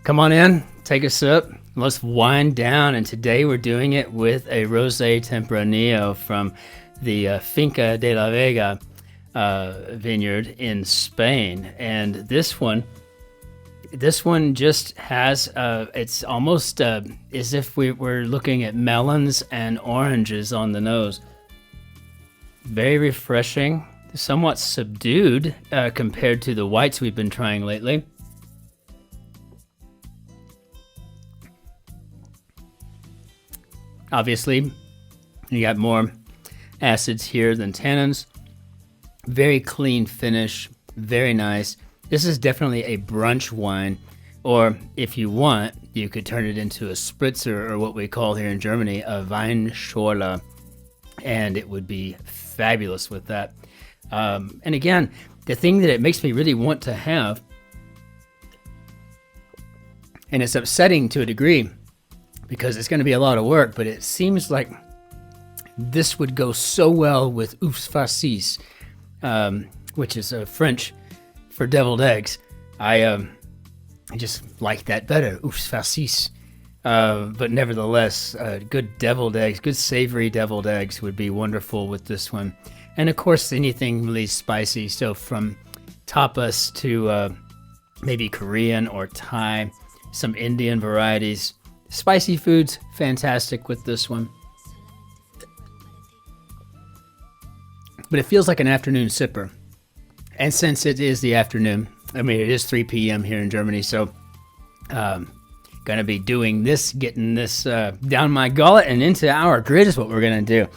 Come on in, take a sip, let's wind down, and today we're doing it with a Rosé Tempranillo from the Finca de la Vega vineyard in Spain. And this one just has, it's almost as if we were looking at melons and oranges on the nose. Very refreshing, somewhat subdued compared to the whites we've been trying lately. Obviously, you got more acids here than tannins. Very clean finish, very nice. This is definitely a brunch wine, or if you want, you could turn it into a spritzer, or what we call here in Germany, a Weinschorle, and it would be fabulous with that. And again, the thing that it makes me really want to have, and it's upsetting to a degree, because it's going to be a lot of work, but it seems like this would go so well with oeufs farcis, which is French for deviled eggs. I just like that better, oeufs farcis. But nevertheless, good deviled eggs, good savory deviled eggs would be wonderful with this one. And of course, anything really spicy. So from tapas to maybe Korean or Thai, some Indian varieties. Spicy foods, fantastic with this one. But it feels like an afternoon sipper. And since it is the afternoon, I mean, it is 3 p.m. here in Germany, so gonna be doing this, getting this down my gullet and into our grid is what we're gonna do.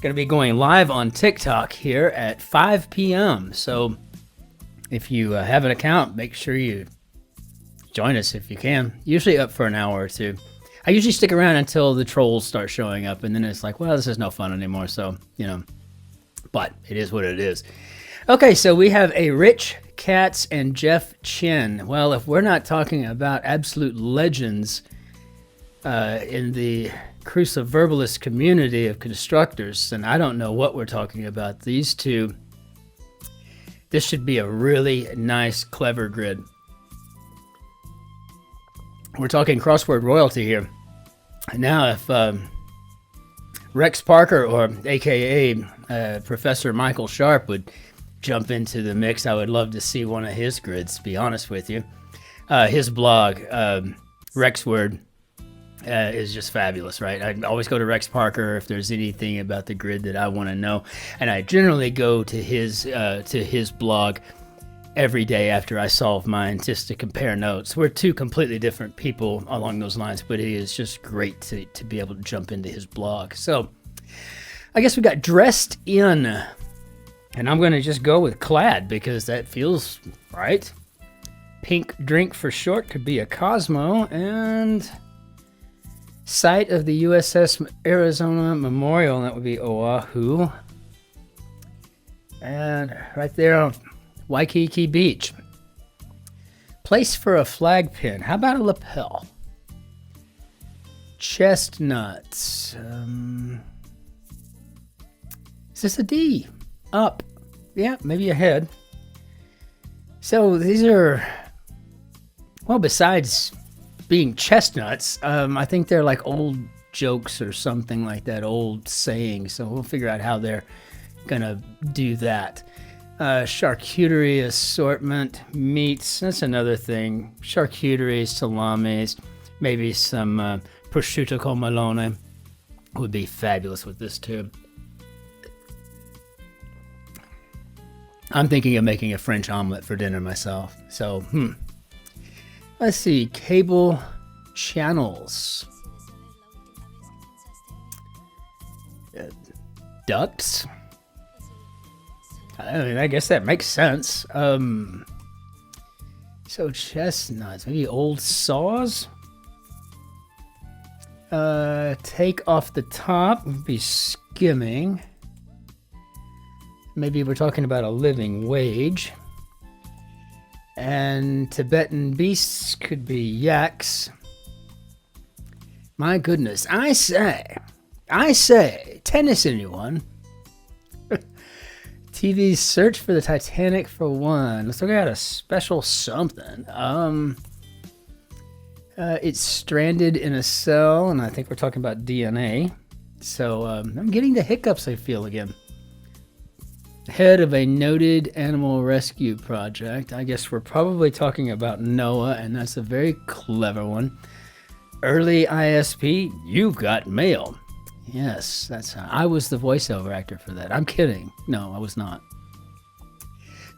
Gonna be going live on TikTok here at 5 p.m. So if you have an account, make sure you join us if you can. Usually up for an hour or two. I usually stick around until the trolls start showing up, and then it's like, well, this is no fun anymore, so, you know. But it is what it is. Okay, so we have a Rich, Katz, and Jeff Chen. Well, if we're not talking about absolute legends in the cruciverbalist community of constructors, then I don't know what we're talking about. These two, this should be a really nice, clever grid. We're talking crossword royalty here. Now, if Rex Parker, or AKA Professor Michael Sharp, would jump into the mix, I would love to see one of his grids, to be honest with you. His blog, Rexword, is just fabulous, right? I always go to Rex Parker if there's anything about the grid that I want to know, and I generally go to his blog every day after I solve mine, just to compare notes. We're two completely different people along those lines, but it is just great to be able to jump into his blog. So I guess we got dressed in, and I'm going to just go with clad because that feels right. Pink drink for short could be a Cosmo, and site of the USS Arizona Memorial, that would be Oahu. And right there on Waikiki Beach. Place for a flag pin. How about a lapel? Chestnuts. Is this a D? Up. Yeah, maybe a head. So these are, well, besides being chestnuts, I think they're like old jokes or something like that, old sayings. So we'll figure out how they're gonna do that. Charcuterie assortment, meats, that's another thing. Charcuterie, salamis, maybe some prosciutto con melone would be fabulous with this too. I'm thinking of making a French omelet for dinner myself. So, let's see, cable channels. Ducks. I mean, I guess that makes sense. So chestnuts, maybe old saws. Take off the top would be skimming. Maybe we're talking about a living wage. And Tibetan beasts could be yaks. My goodness, I say, tennis anyone? TV's Search for the Titanic for one. Let's look at a special something. It's stranded in a cell, and I think we're talking about DNA. So I'm getting the hiccups I feel again. Head of a noted animal rescue project. I guess we're probably talking about Noah, and that's a very clever one. Early ISP, you've got mail. Yes, that's how I was the voiceover actor for that. I'm kidding. No, I was not.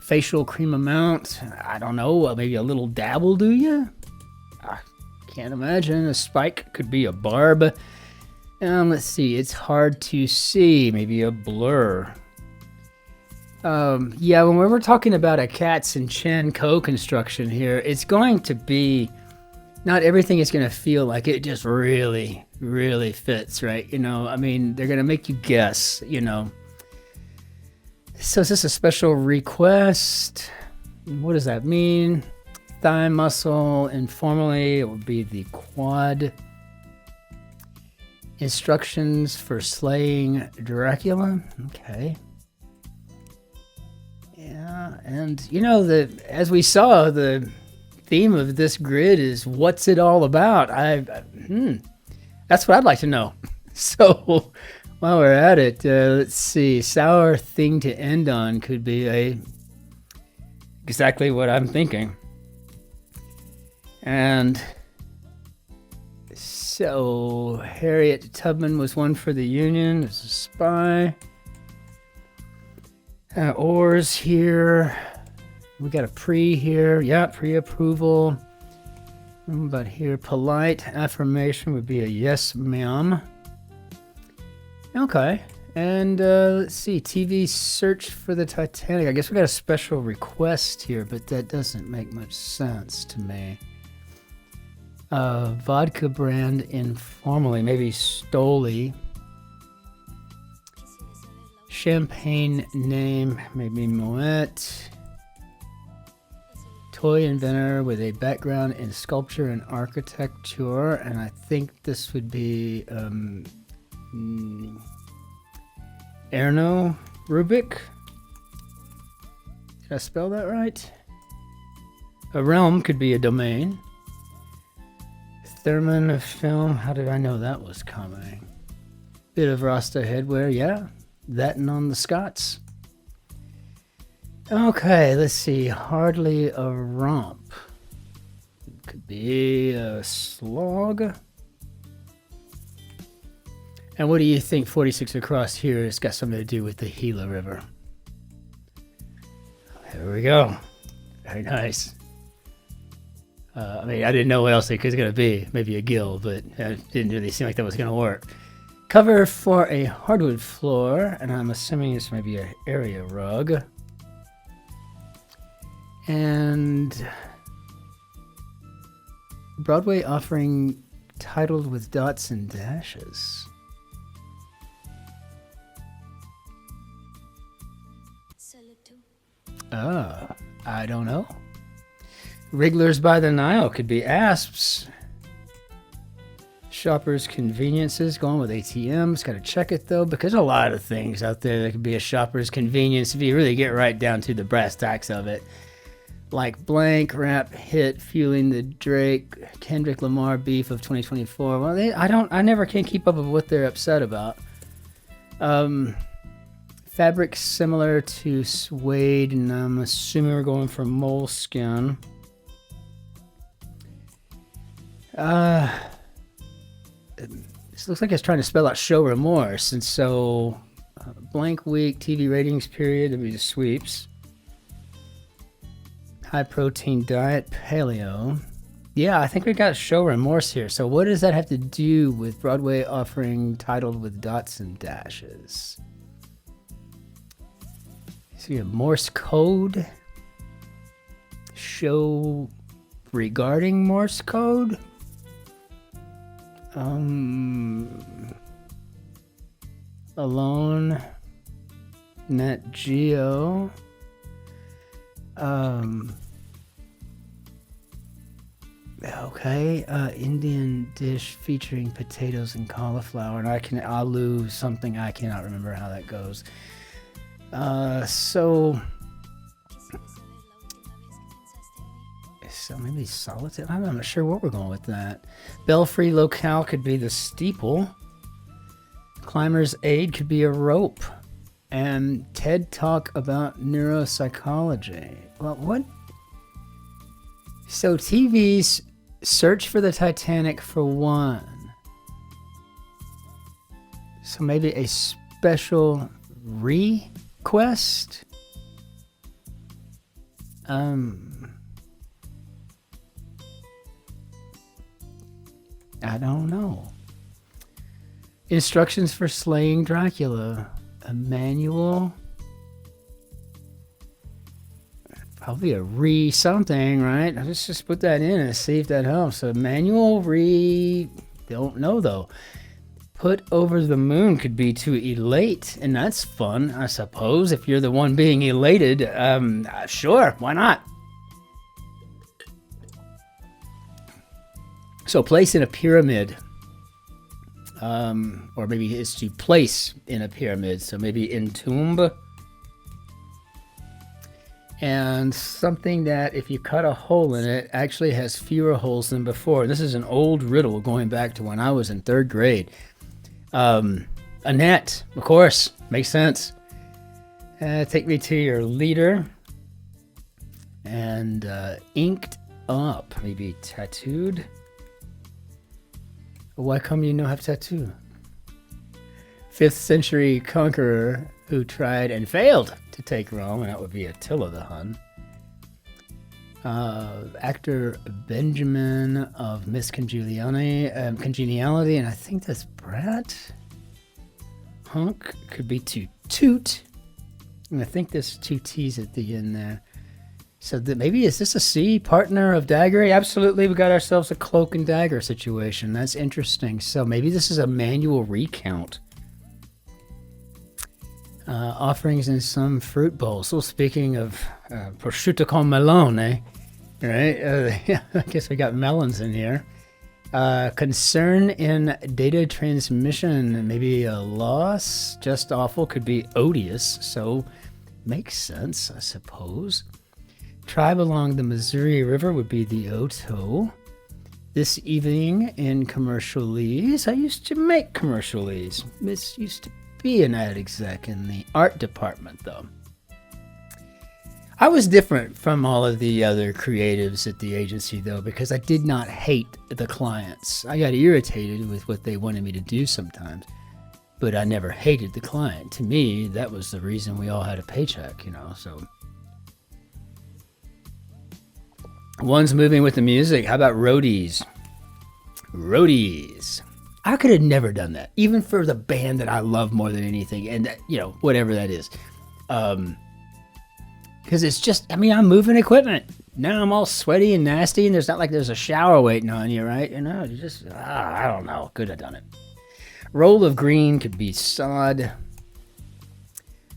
Facial cream amount. I don't know. Maybe a little dab will do you? I can't imagine. A spike could be a barb. Let's see. It's hard to see. Maybe a blur. Yeah, when we're talking about a Katz and Chen co-construction here, it's going to be, not everything is going to feel like it just really, really fits, right? You know, I mean, they're going to make you guess, you know. So is this a special request? What does that mean? Thigh muscle, informally, it would be the quad. Instructions for slaying Dracula. Okay. Yeah, and you know, as we saw, the theme of this grid is what's it all about? That's what I'd like to know. So while we're at it, let's see. Sour thing to end on could be exactly what I'm thinking. And so Harriet Tubman was one for the Union as a spy. Ors here. We got a pre here. Yeah, pre-approval. But here, polite affirmation would be a yes, ma'am. Okay. And let's see. TV Search for the Titanic. I guess we got a special request here, but that doesn't make much sense to me. Vodka brand informally. Maybe Stoli. Champagne name, maybe Moet. Toy inventor with a background in sculpture and architecture, and I think this would be Erno Rubik. Did I spell that right? A realm could be a domain. Thurman of film. How did I know that was coming? Bit of Rasta headwear, yeah. That and on the Scots. Okay, let's see. Hardly a romp. Could be a slog. And what do you think 46 across here has got something to do with the Gila River? There we go. Very nice. I mean, I didn't know what else it was going to be. Maybe a gill, but it didn't really seem like that was going to work. Cover for a hardwood floor, and I'm assuming this might be an area rug. And Broadway offering titled with dots and dashes. I don't know. Wrigglers by the Nile could be asps. Shoppers' conveniences, going with ATMs. Got to check it though, because there's a lot of things out there that could be a shopper's convenience if you really get right down to the brass tacks of it. Like blank, rap hit, fueling the Kendrick Lamar beef of 2024. Well, I never can keep up with what they're upset about. Fabric similar to suede, and I'm assuming we're going for moleskin. This looks like it's trying to spell out show remorse, and so blank week, TV ratings period, would be the sweeps. High protein diet, paleo. Yeah, I think we got show remorse here. So what does that have to do with Broadway offering titled with dots and dashes? So you have Morse code. Show regarding Morse code. Alone. Net Geo. Okay, Indian dish featuring potatoes and cauliflower, and I'll lose something. I cannot remember how that goes. So maybe solitude. I'm not sure what we're going with that. Belfry locale could be the steeple. Climber's aid could be a rope. And TED Talk about neuropsychology. Well, what? So TV's Search for the Titanic for one. So maybe a special request? I don't know. Instructions for slaying Dracula. A manual. Probably a something, right? Let's just put that in and see if that helps. A manual don't know though. Put over the moon could be to elate, and that's fun, I suppose. If you're the one being elated, sure, why not? So place in a pyramid. Or maybe it's to place in a pyramid. So maybe entomb. And something that if you cut a hole in it actually has fewer holes than before. This is an old riddle going back to when I was in 3rd grade. A net, of course, makes sense. Take me to your leader. And inked up, maybe tattooed. Why come you not have tattoo? 5th century conqueror who tried and failed to take Rome, and that would be Attila the Hun. Actor Benjamin of Miss Congeniality, and I think that's Brat. Hunk could be to toot, and I think there's 2 T's at the end there. So maybe is this a C, partner of daggery? Absolutely, we got ourselves a cloak and dagger situation. That's interesting. So maybe this is a manual recount. Offerings in some fruit bowls. So speaking of prosciutto con melone, right? Yeah, I guess we got melons in here. Concern in data transmission. Maybe a loss. Just awful could be odious. So makes sense, I suppose. Tribe along the Missouri River would be the Oto. This evening in commercialese. I used to make commercialese. This used to be an ad exec in the art department, though. I was different from all of the other creatives at the agency, though, because I did not hate the clients. I got irritated with what they wanted me to do sometimes, but I never hated the client. To me, that was the reason we all had a paycheck, so... One's moving with the music. How about roadies? Roadies. I could have never done that, even for the band that I love more than anything, and whatever that is. Because it's just, I'm moving equipment. Now I'm all sweaty and nasty, and there's not like there's a shower waiting on you, right? You just, I don't know. Could have done it. Roll of green could be sod.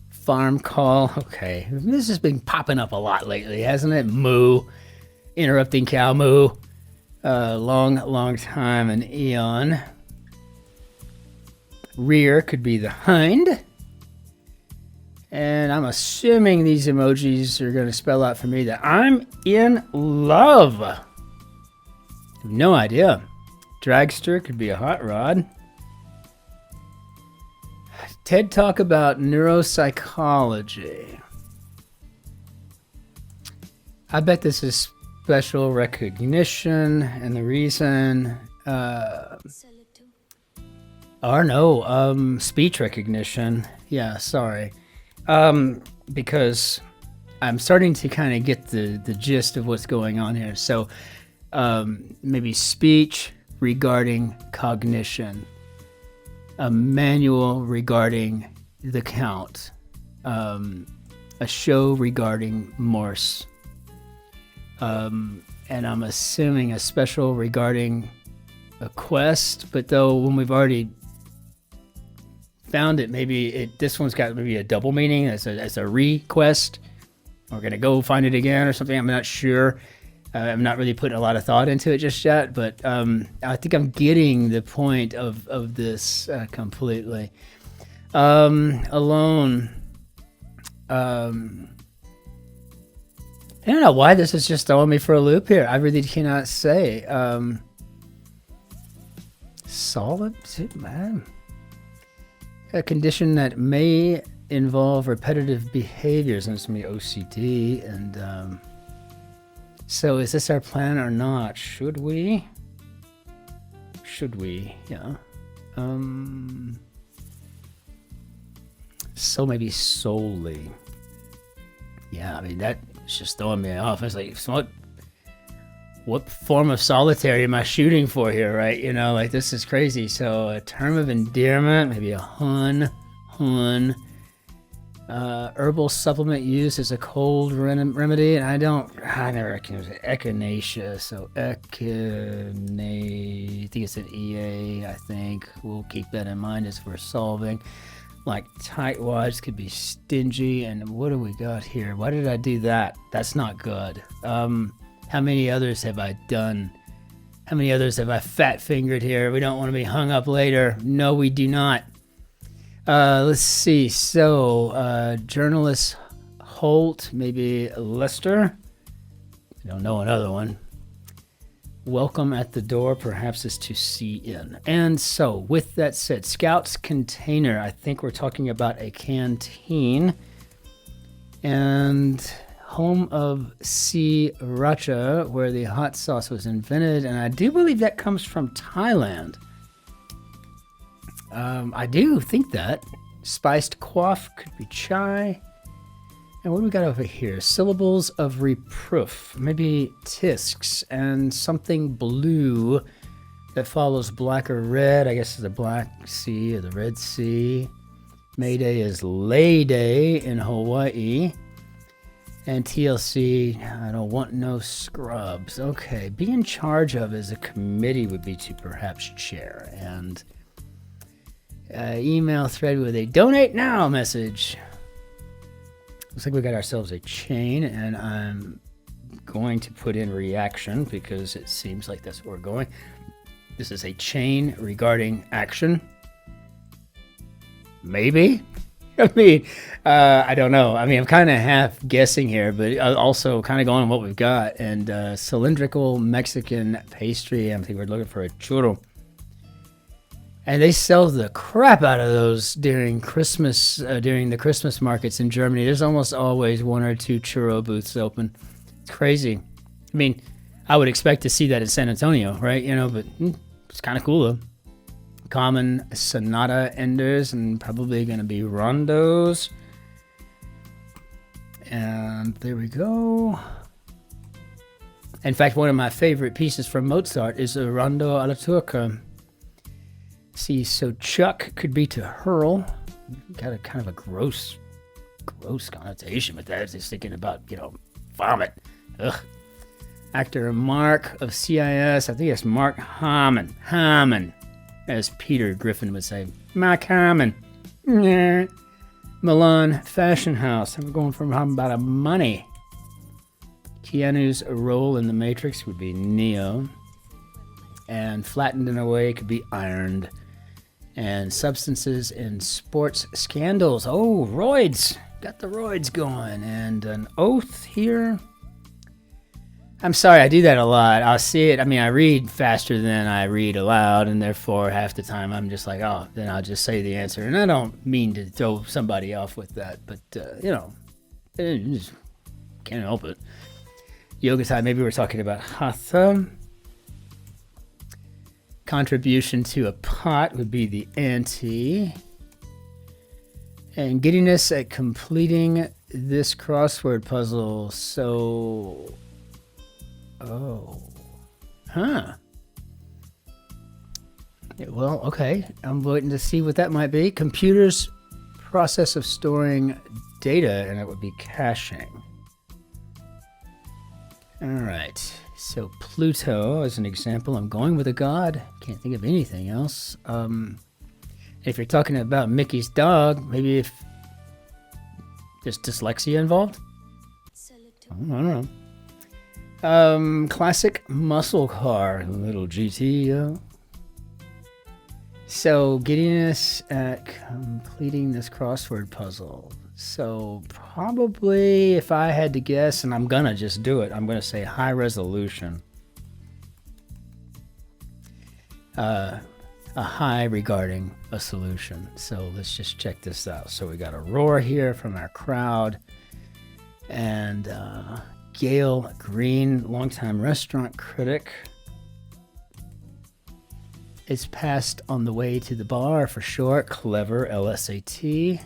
Farm call. Okay. This has been popping up a lot lately, hasn't it? Moo. Interrupting cow moo. Long time, an eon. Rear could be the hind. And I'm assuming these emojis are going to spell out for me that I'm in love. No idea. Dragster could be a hot rod. TED Talk about neuropsychology. I bet this is special recognition, and the reason, speech recognition. Yeah, sorry. Because I'm starting to kind of get the gist of what's going on here. So, maybe speech regarding cognition, a manual regarding the count, a show regarding Morse. And I'm assuming a special regarding a quest, but though when we've already found it, maybe this one's got maybe a double meaning as a request. We're gonna go find it again or something. I'm not sure. I'm not really putting a lot of thought into it just yet, but I think I'm getting the point of this completely. Alone. I don't know why this is just throwing me for a loop here. I really cannot say. Solid, man. A condition that may involve repetitive behaviors, and it's gonna be OCD. And so, is this our plan or not? Should we? Yeah. So maybe solely. Yeah, I mean that's just throwing me off. It's like, what form of solitary am I shooting for here, right? You know, like this is crazy. So a term of endearment, maybe a hun. Herbal supplement used as a cold remedy, and I never reckon it was echinacea. So I think it's an EA. I think we'll keep that in mind as we're solving. Like tightwads could be stingy, and what do we got here? Why did I do that? That's not good. How many others have I done? How many others have I fat fingered here? We don't want to be hung up later. No, we do not. Let's see. So, journalist Holt, maybe Lester. I don't know another one. Welcome at the door, perhaps is to see in. And so, with that said, Scout's container. I think we're talking about a canteen. And home of Sriracha, where the hot sauce was invented. And I do believe that comes from Thailand. I do think that. Spiced quaff could be chai. And what do we got over here? Syllables of reproof. Maybe tisks and something blue that follows black or red. I guess it's the Black Sea or the Red Sea. May Day is Lay Day in Hawaii. And TLC, I don't want no scrubs. Okay, be in charge of as a committee would be to perhaps chair. And email thread with a donate now message. Looks like we got ourselves a chain, and I'm going to put in reaction because it seems like that's where we're going. This is a chain regarding action. Maybe. I mean, I don't know. I mean, I'm kind of half guessing here, but also kind of going on what we've got. And cylindrical Mexican pastry. I think we're looking for a churro. And they sell the crap out of those during Christmas, during the Christmas markets in Germany. There's almost always one or two churro booths open. It's crazy. I mean, I would expect to see that in San Antonio, right? You know, but it's kind of cool though. Common sonata enders and probably going to be rondos. And there we go. In fact, one of my favorite pieces from Mozart is a rondo alla turca. See, so chuck could be to hurl. Got a kind of a gross connotation with that. Just thinking about, vomit. Ugh. Actor Mark of CIS. I think it's Mark Harmon. As Peter Griffin would say. Mark Harmon. Milan Fashion House. I'm going from about a money. Keanu's role in The Matrix would be Neo. And flattened in a way could be ironed. And substances in sports scandals. Oh, roids. Got the roids going. And an oath here. I'm sorry, I do that a lot. I'll see it. I mean, I read faster than I read aloud. And therefore, half the time, I'm just like, oh, then I'll just say the answer. And I don't mean to throw somebody off with that. But, just can't help it. Yoga time. Maybe we're talking about hatha. Contribution to a pot would be the ante. And giddiness at completing this crossword puzzle. So, Yeah, well, okay. I'm waiting to see what that might be. Computer's process of storing data, and it would be caching. All right. So Pluto, as an example, I'm going with a god. Can't think of anything else. If you're talking about Mickey's dog, maybe if there's dyslexia involved? I don't know. Classic muscle car, little GT. So giddiness at completing this crossword puzzle. So probably, if I had to guess, and I'm gonna just do it, I'm gonna say high resolution. A high regarding a solution. So let's just check this out. So we got a roar here from our crowd, and Gail Green, longtime restaurant critic, is passed on the way to the bar for short. Clever, LSAT.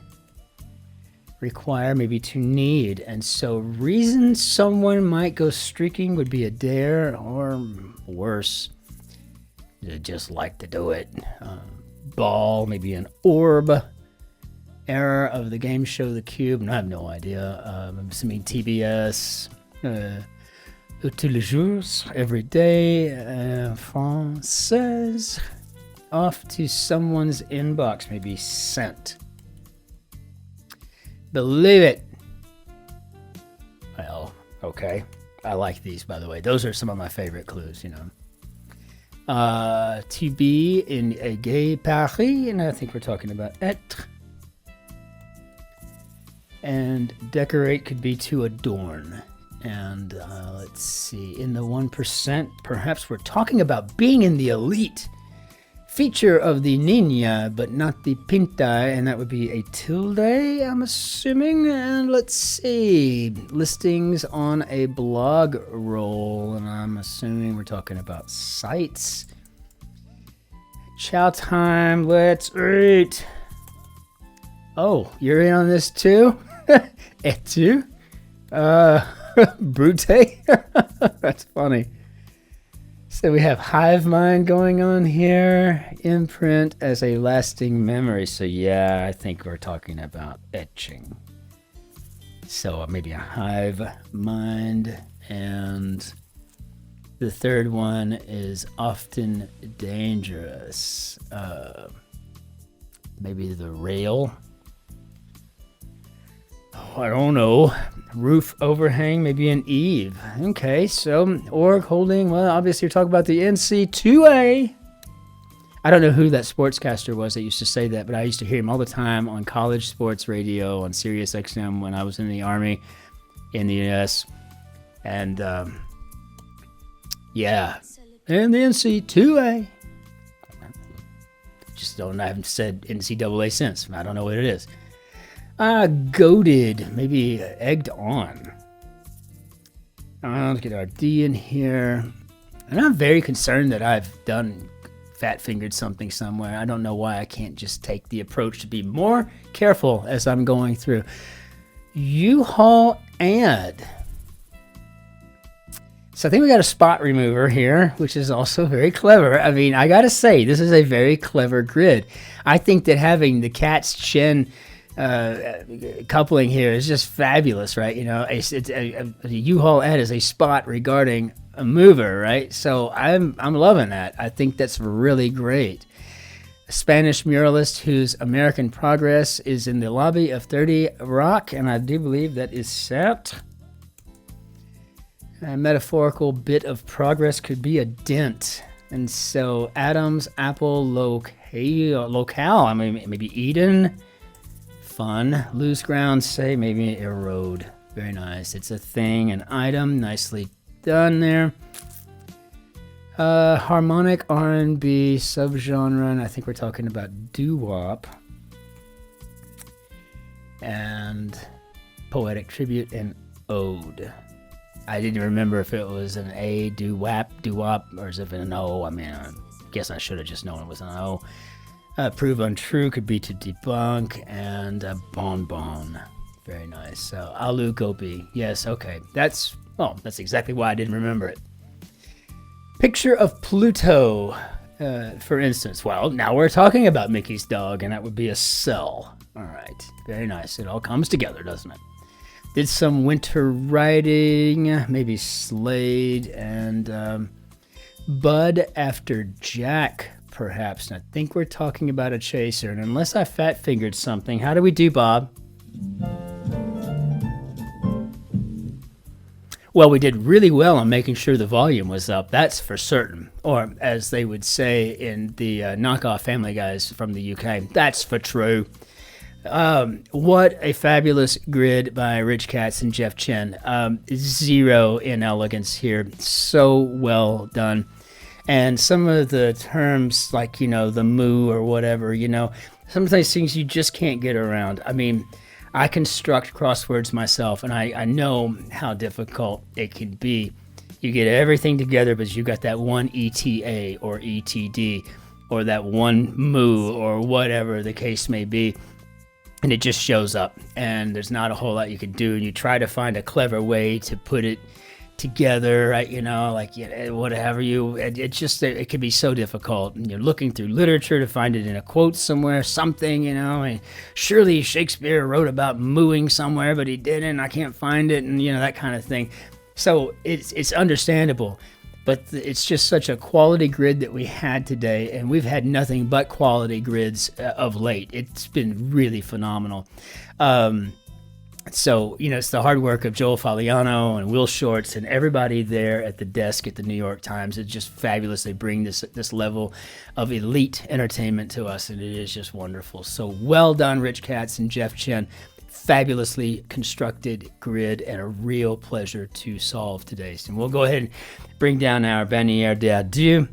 Require, maybe to need. And so reason someone might go streaking would be a dare, or worse, they just like to do it. Ball, maybe an orb. Era of the game show The Cube, and I have no idea. I'm assuming TBS. Tous les jours, every day. Française. Off to someone's inbox, maybe sent. Believe it. Well, okay. I like these, by the way. Those are some of my favorite clues, you know. To be in a gay Paris, and I think we're talking about être. And decorate could be to adorn. And let's see, in the 1%, perhaps we're talking about being in the elite. Feature of the Niña, but not the Pinta, and that would be a tilde, I'm assuming. And let's see, listings on a blog roll, and I'm assuming we're talking about sites. Chow time, let's eat. Oh, you're in on this too? Et tu? Brute? That's funny. So we have hive mind going on here. Imprint as a lasting memory. So yeah, I think we're talking about etching. So maybe a hive mind. And the third one is often dangerous. Maybe the rail. Oh, I don't know. Roof overhang, maybe an eave. Okay, so org holding, well, obviously you're talking about the NC2A. I don't know who that sportscaster was that used to say that, but I used to hear him all the time on college sports radio on Sirius XM when I was in the Army in the US. And yeah, and the NC2A. I haven't said NCAA since. I don't know what it is. Goaded, maybe egged on. Let's get our D in here. And I'm very concerned that I've done fat-fingered something somewhere. I don't know why I can't just take the approach to be more careful as I'm going through. U-Haul ad. So I think we got a spot remover here, which is also very clever. I mean, I gotta say, this is a very clever grid. I think that having the Katz Chen coupling here is just fabulous, right? You know, a U-Haul ad is a spot regarding a mover, right? So I'm loving that. I think that's really great. A Spanish muralist whose American progress is in the lobby of 30 Rock, and I do believe that is set. A metaphorical bit of progress could be a dent. And so Adams, Apple, locale, I mean, maybe Eden. Fun. Lose ground, say maybe erode. Very nice. It's a thing, an item. Nicely done there. Harmonic R&B subgenre, and I think we're talking about doo-wop. And poetic tribute and ode. I didn't remember if it was an A, doo-wop, or is it an O? I mean, I guess I should have just known it was an O. Prove untrue could be to debunk, and bonbon. Very nice. So alu gopi. Yes, okay. That's exactly why I didn't remember it. Picture of Pluto, for instance. Well, now we're talking about Mickey's dog, and that would be a cell. All right. Very nice. It all comes together, doesn't it? Did some winter riding, maybe Slade, and Bud after Jack, perhaps. And I think we're talking about a chaser. And unless I fat-fingered something, how do we do, Bob? Well, we did really well on making sure the volume was up. That's for certain. Or as they would say in the knockoff Family Guys from the UK, that's for true. What a fabulous grid by Rich Katz and Jeff Chen. Zero inelegance here. So well done. And some of the terms like, the moo or whatever, some of those things you just can't get around. I mean, I construct crosswords myself, and I know how difficult it can be. You get everything together, but you got that one ETA or ETD or that one moo or whatever the case may be. And it just shows up, and there's not a whole lot you can do. And you try to find a clever way to put it together, right? Whatever it can be so difficult. And you're looking through literature to find it in a quote somewhere, something, and surely Shakespeare wrote about mooing somewhere, but he didn't. I can't find it, and that kind of thing. So it's understandable. But it's just such a quality grid that we had today, and we've had nothing but quality grids of late. It's been really phenomenal. So, it's the hard work of Joel Faliano and Will Shorts and everybody there at the desk at the New York Times. It's just fabulous. They bring this level of elite entertainment to us, and it is just wonderful. So well done, Rich Katz and Jeff Chen. Fabulously constructed grid, and a real pleasure to solve today. So we'll go ahead and bring down our bannière d'adieu.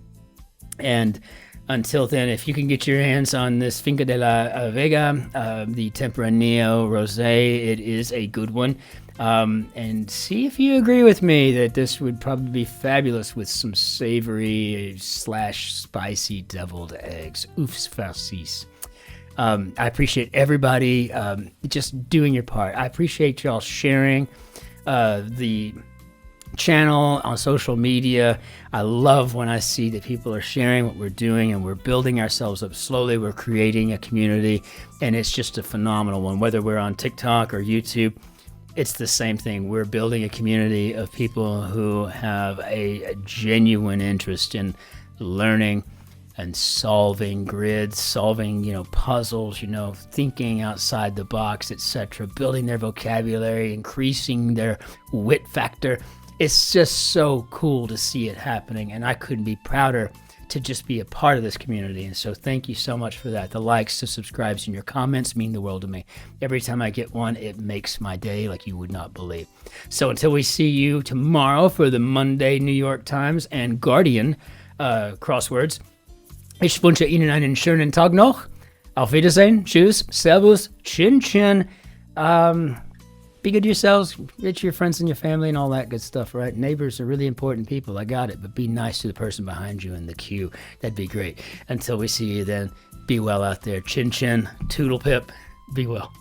And until then, if you can get your hands on this Finca de la Vega, the Tempranillo Rosé, it is a good one. And see if you agree with me that this would probably be fabulous with some savory / spicy deviled eggs. Oufs farcis. I appreciate everybody just doing your part. I appreciate y'all sharing the channel on social media. I love when I see that people are sharing what we're doing, and we're building ourselves up slowly. We're creating a community, and it's just a phenomenal one. Whether we're on TikTok or YouTube, it's the same thing. We're building a community of people who have a genuine interest in learning and solving grids, solving, puzzles, thinking outside the box, etc., building their vocabulary, increasing their wit factor. It's just so cool to see it happening, and I couldn't be prouder to just be a part of this community. And so thank you so much for that. The likes, the subscribes, and your comments mean the world to me. Every time I get one, it makes my day like you would not believe. So until we see you tomorrow for the Monday New York Times and Guardian crosswords, ich wünsche Ihnen einen schönen Tag noch. Auf Wiedersehen. Tschüss. Servus. Cin-Cin. Be good to yourselves. Get to your friends and your family and all that good stuff, right? Neighbors are really important people. I got it. But be nice to the person behind you in the queue. That'd be great. Until we see you then, be well out there. Cin-Cin. Toodle pip. Be well.